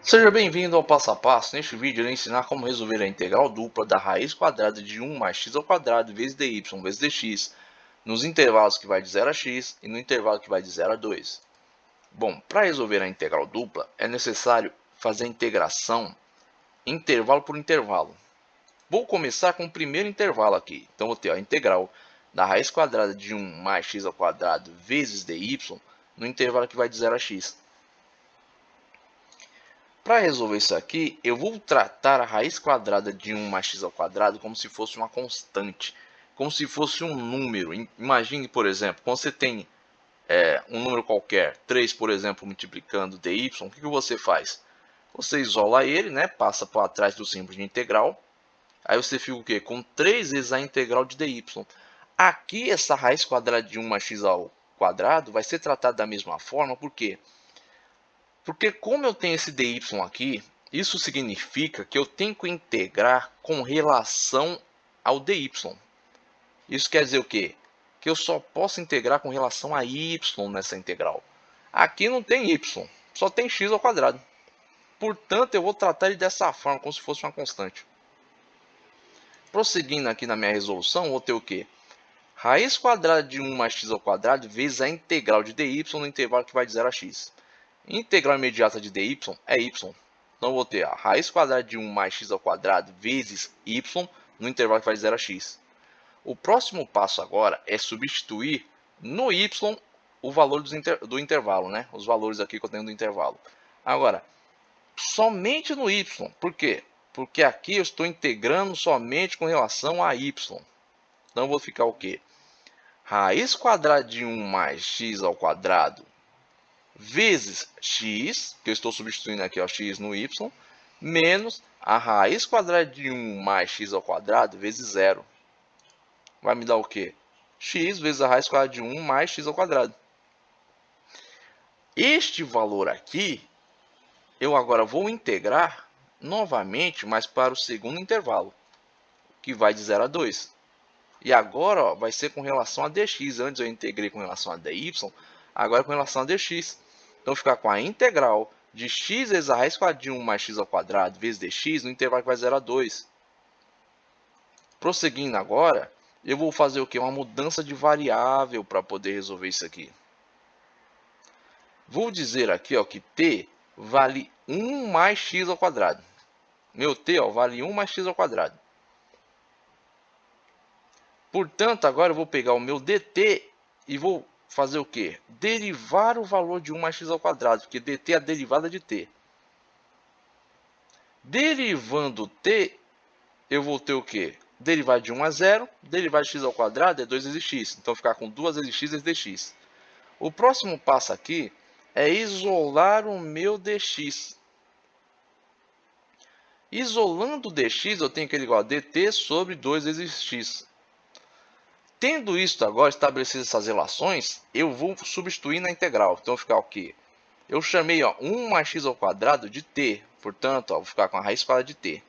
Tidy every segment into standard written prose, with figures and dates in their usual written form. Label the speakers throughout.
Speaker 1: Seja bem-vindo ao passo a passo. Neste vídeo eu irei ensinar como resolver a integral dupla da raiz quadrada de 1 mais x ao quadrado vezes dy vezes dx nos intervalos que vai de 0 a x e no intervalo que vai de 0 a 2. Bom, para resolver a integral dupla é necessário fazer a integração intervalo por intervalo. Vou começar com o primeiro intervalo aqui. Então vou ter a integral da raiz quadrada de 1 mais x ao quadrado vezes dy no intervalo que vai de 0 a x. Para resolver isso aqui, eu vou tratar a raiz quadrada de 1 mais x ao quadrado como se fosse uma constante, como se fosse um número. Imagine, por exemplo, quando você tem um número qualquer, 3, por exemplo, multiplicando dy, o que você faz? Você isola ele, né, passa para trás do símbolo de integral, aí você fica o quê? Com 3 vezes a integral de dy. Aqui, essa raiz quadrada de 1 mais x ao quadrado vai ser tratada da mesma forma, por quê? Porque como eu tenho esse dy aqui, isso significa que eu tenho que integrar com relação ao dy. Isso quer dizer o quê? Que eu só posso integrar com relação a y nessa integral. Aqui não tem y, só tem x ao quadrado. Portanto, eu vou tratar ele dessa forma, como se fosse uma constante. Prosseguindo aqui na minha resolução, vou ter o quê? Raiz quadrada de 1 mais x ao quadrado vezes a integral de dy no intervalo que vai de 0 a x. Integral imediata de dy é y. Então, vou ter a raiz quadrada de 1 mais x ao quadrado vezes y no intervalo que vai de 0 a x. O próximo passo agora é substituir no y o valor do intervalo, né? Os valores aqui que eu tenho do intervalo. Agora, somente no y. Por quê? Porque aqui eu estou integrando somente com relação a y. Então, eu vou ficar o quê? Raiz quadrada de 1 mais x ao quadrado vezes x, que eu estou substituindo aqui o x no y, menos a raiz quadrada de 1 mais x ao quadrado vezes 0. Vai me dar o quê? X vezes a raiz quadrada de 1 mais x ao quadrado. Este valor aqui, eu agora vou integrar novamente, mas para o segundo intervalo, que vai de 0 a 2. E agora ó, vai ser com relação a dx. Antes eu integrei com relação a dy, agora com relação a dx. Então, ficar com a integral de x vezes a raiz quadrada de 1 mais x ao quadrado vezes dx no intervalo que vai de 0 a 2. Prosseguindo agora, eu vou fazer o quê? Uma mudança de variável para poder resolver isso aqui. Vou dizer aqui ó, que t vale 1 mais x ao quadrado. Meu t ó, vale 1 mais x ao quadrado. Portanto, agora eu vou pegar o meu dt e vou fazer o quê? Derivar o valor de 1 mais x ao quadrado, porque dt é a derivada de t. Derivando t, eu vou ter o quê? Derivada de 1 a 0, derivada de x ao quadrado é 2 vezes x. Então, ficar com 2 vezes x vezes dx. O próximo passo aqui é isolar o meu dx. Isolando o dx, eu tenho que ele igual a dt sobre 2 vezes x. Tendo isto agora, estabelecidas essas relações, eu vou substituir na integral. Então, ficar o quê? Eu chamei ó, 1 mais x ao quadrado de t. Portanto, ó, vou ficar com a raiz quadrada de t.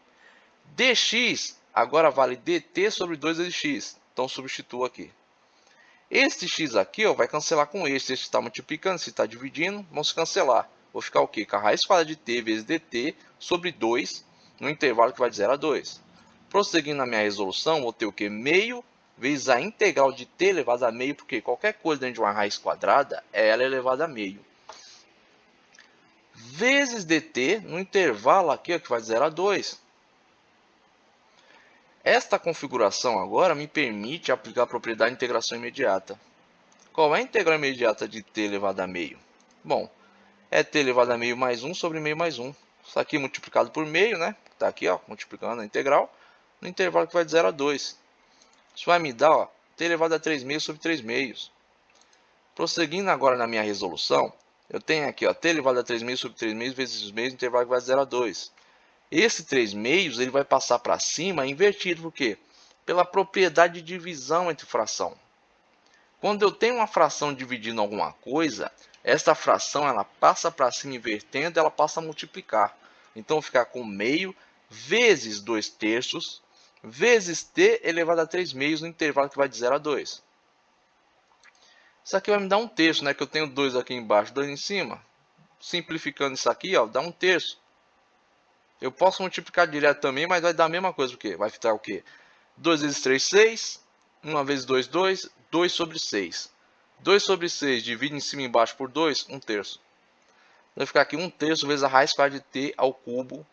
Speaker 1: dx agora vale dt sobre 2 vezes x. Então, substituo aqui. Este x aqui ó, vai cancelar com este. Este está multiplicando, este está dividindo. Vão se cancelar. Vou ficar o quê? Com a raiz quadrada de t vezes dt sobre 2 no intervalo que vai de 0 a 2. Prosseguindo na minha resolução, vou ter o quê? Meio vezes a integral de t elevado a meio, porque qualquer coisa dentro de uma raiz quadrada, ela é elevada a meio. Vezes dt no intervalo aqui, ó, que vai de 0 a 2. Esta configuração agora me permite aplicar a propriedade de integração imediata. Qual é a integral imediata de t elevado a meio? Bom, é t elevado a meio mais 1 sobre meio mais 1. Isso aqui multiplicado por meio, né? Está aqui, ó, multiplicando a integral, no intervalo que vai de 0 a 2. Isso vai me dar ó, t elevado a 3 meios sobre 3 meios. Prosseguindo agora na minha resolução, eu tenho aqui ó, t elevado a 3 meios sobre 3 meios vezes os meios, intervalo que vai de 0 a 2. Esse 3 meios ele vai passar para cima invertido, por quê? Pela propriedade de divisão entre fração. Quando eu tenho uma fração dividindo alguma coisa, esta fração ela passa para cima invertendo, ela passa a multiplicar. Então, ficar com meio vezes 2 terços vezes t elevado a 3 meios no intervalo que vai de 0 a 2. Isso aqui vai me dar 1 terço, né? Que eu tenho 2 aqui embaixo, 2 em cima. Simplificando isso aqui, ó, dá 1 terço. Eu posso multiplicar direto também, mas vai dar a mesma coisa, porque vai ficar o quê? 2 vezes 3, 6. 1 vezes 2, 2. 2 sobre 6. 2 sobre 6 divide em cima e embaixo por 2, 1 terço. Vai ficar aqui 1 terço vezes a raiz quadrada de t ao cubo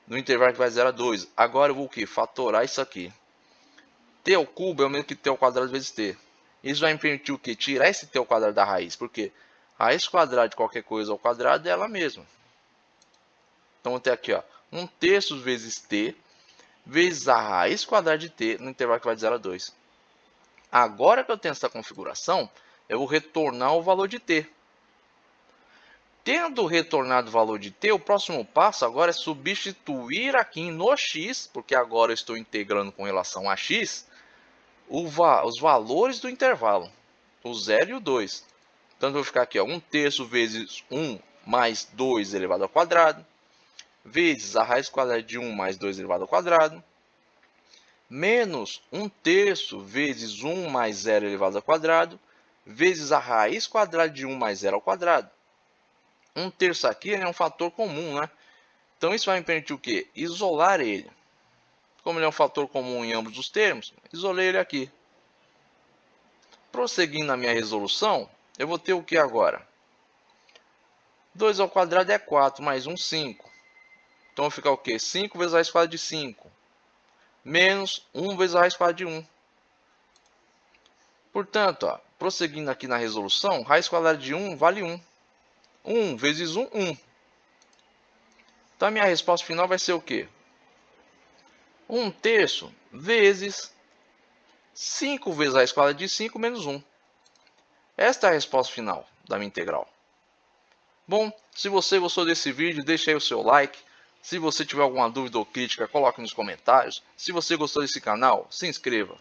Speaker 1: no intervalo que vai de 0 a 2. Agora eu vou o quê? Fatorar isso aqui. T ao cubo é o mesmo que t ao quadrado vezes t. Isso vai me permitir o quê? Tirar esse t ao quadrado da raiz. Porque a raiz quadrada de qualquer coisa ao quadrado é ela mesma. Então vou ter aqui, ó, 1 terço vezes t vezes a raiz quadrada de t no intervalo que vai de 0 a 2. Agora que eu tenho essa configuração, eu vou retornar o valor de t. Tendo retornado o valor de t, o próximo passo agora é substituir aqui no x, porque agora eu estou integrando com relação a x, os valores do intervalo, o 0 e o 2. Então eu vou ficar aqui, ó, 1 terço vezes 1 mais 2 elevado ao quadrado, vezes a raiz quadrada de 1 mais 2 elevado ao quadrado, menos 1 terço vezes 1 mais 0 elevado ao quadrado, vezes a raiz quadrada de 1 mais 0 ao quadrado. 1 terço aqui é um fator comum, né? Então isso vai me permitir o quê? Isolar ele. Como ele é um fator comum em ambos os termos, isolei ele aqui. Prosseguindo na minha resolução, eu vou ter o que agora? 2 ao quadrado é 4, mais 1, 5. Então vai ficar o quê? 5 vezes a raiz quadrada de 5. Menos 1 vezes a raiz quadrada de 1. Portanto, ó, prosseguindo aqui na resolução, raiz quadrada de 1 vale 1. 1 vezes 1, 1. Então a minha resposta final vai ser o quê? 1 terço vezes 5 vezes a raiz quadrada de 5 menos 1. Esta é a resposta final da minha integral. Bom, se você gostou desse vídeo, deixe aí o seu like. Se você tiver alguma dúvida ou crítica, coloque nos comentários. Se você gostou desse canal, se inscreva.